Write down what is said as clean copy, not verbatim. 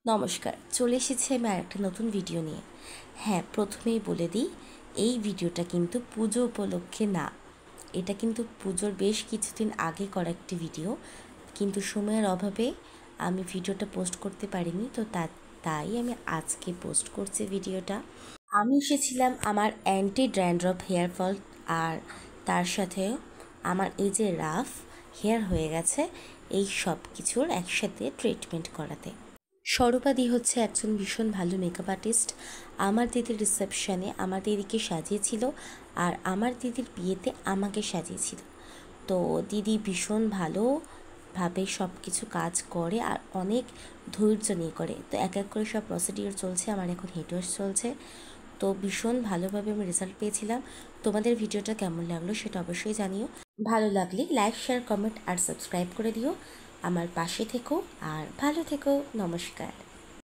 নমস্কার, চলে এসেছি আমি আরেকটা নতুন ভিডিও নিয়ে। হ্যাঁ, প্রথমেই বলে দিই, এই ভিডিওটা কিন্তু পুজো উপলক্ষে না। এটা কিন্তু পুজোর বেশ কিছুদিন আগে করা একটি ভিডিও, কিন্তু সময়ের অভাবে আমি ভিডিওটা পোস্ট করতে পারিনি। তো তাই আমি আজকে পোস্ট করছি ভিডিওটা। আমি এসেছিলাম আমার অ্যান্টি ড্যান্ড্রফ হেয়ার ফল আর তার সাথে আমার এই যে রাফ হেয়ার হয়ে গেছে, এই সব কিছুর একসাথে ট্রিটমেন্ট করাতে। স্বরূপাদি হচ্ছে একজন ভীষণ ভালো মেকআপ আর্টিস্ট। আমার দিদির রিসেপশানে আমার দিদিকে সাজিয়েছিল আর আমার দিদির বিয়েতে আমাকে সাজিয়েছিল। তো দিদি ভীষণ ভালোভাবে সব কিছু কাজ করে আর অনেক ধৈর্য নিয়ে করে। তো এক এক করে সব প্রসিডিওর চলছে, আমার এখন হেড ওয়াশ চলছে। তো ভীষণ ভালোভাবে আমি রেজাল্ট পেয়েছিলাম। তোমাদের ভিডিওটা কেমন লাগলো সেটা অবশ্যই জানিও। ভালো লাগলে লাইক, শেয়ার, কমেন্ট আর সাবস্ক্রাইব করে দিও। আমার পাশে থেকো আর ভালো থেকো। নমস্কার।